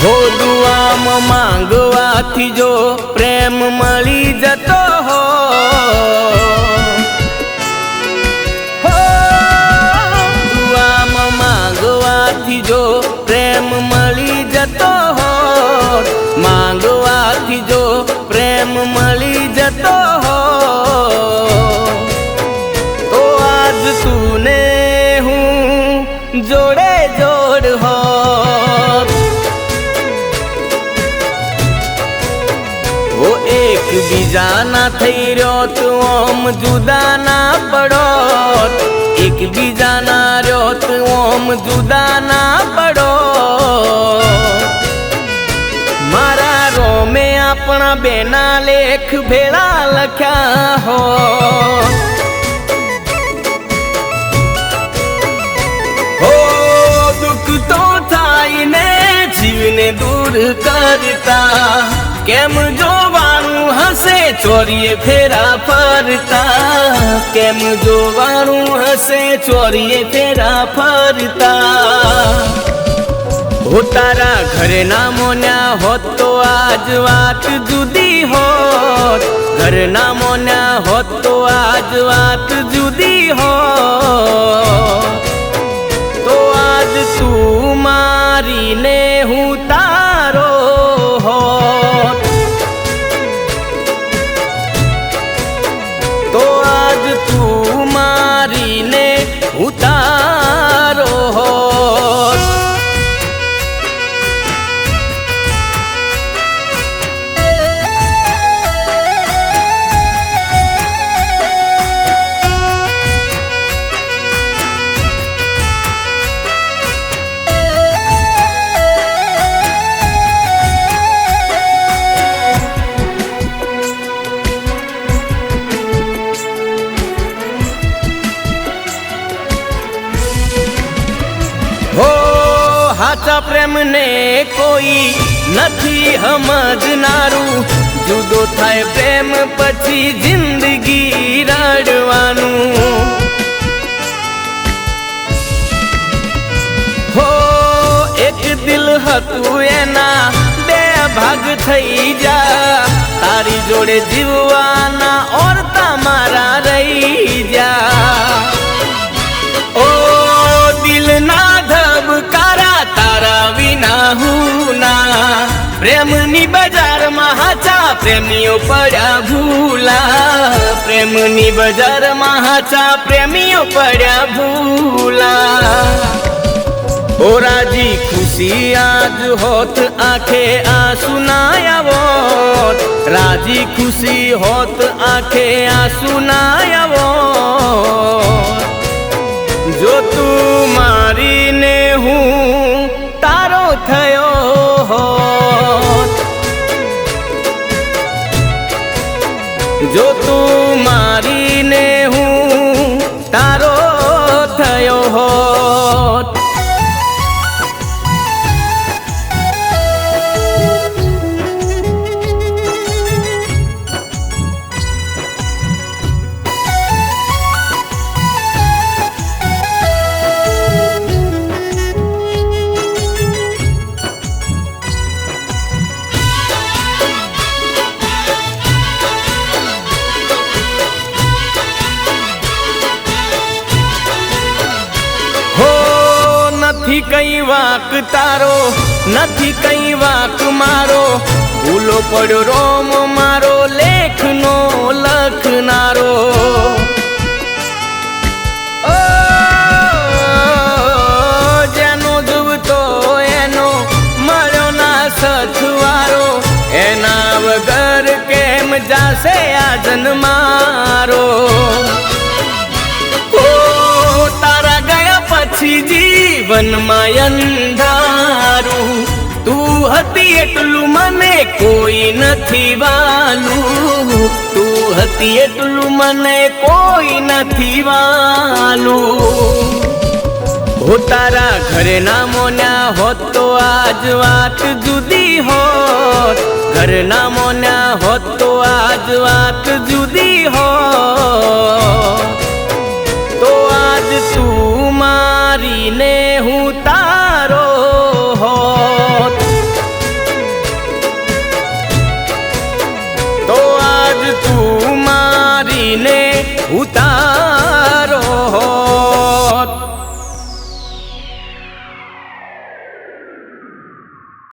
હો દુઆમાં માંગવાથી જો પ્રેમ મળી જતો હો, દુઆમાં માંગવાથી જો પ્રેમ મળી જતો હો, માંગવાથી જો પ્રેમ મળી જતો હો, તો આજ તુને હું જોડે જોડ હો। वो एक बीजा ना थई रहो तो ओम जुदा ना पड़ो, एक बीजा ना रहो तो ओम जुदा ना पड़ो। मारा रो में अपना बेना लेख भेड़ा लख्या हो, दुख तो थाई ने जीवने दूर करता, केम जोवाणु हसे चोरीए फेरा फरता, केम जोवाणु हसे चोरीए फेरा फरता। हो तारा घरे ना मोन्या होत तो आज वात जुदी होत, घरे ना मोन्या होत तो आज वात जुदी होत, तो आज तू मारी ने हूँ तारो होत, तो आज तू मारी ने हूँ तारो होत। हाचा प्रेम ने कोई नथी समझनारू, जुदो थाय प्रेम पछी जिंदगी रड़वानू। हो एक दिल हतु एना बे भाग थई जा, तारी जोड़े जीववाना और तमारा रही जा। ओ दिल ना धबकारा तारा विना हुना, प्रेमनी बजार में हाचा प्रेमियों पड़ा भूला, प्रेमनी बजार में हाचा प्रेमियों पड़ा भूला। ओ राजी खुशी आज होत आंखे आंसू ना आवोत, राजी खुशी होत आंखे आंसू ना आवोत, जो तू मारी ने हूँ तारो थयो होत, जो तू मारी ने हूँ तारो थयो होत। નથી કઈ વાક તારો, નથી કઈ વાક મારો, ભૂલો પડ્યો રોમ મારો લેખનો લખનારો। ઓ જેનો જોવતો એનો મળ્યો ના સથવારો, એના વગર કેમ જાશે આ જન્મારો। તારા ગયા પછી जीवन में अंधारू, तू हती एटलू मने कोई नथी वालू, तू हती एटलू मने कोई नथी वालू। हो तारा घरे ना मोन्या होत तो आज वात जुदी होत, घरे ना मोन्या होत तो आज वात जुदी होत, तो आज तू मारी ने हूँ ता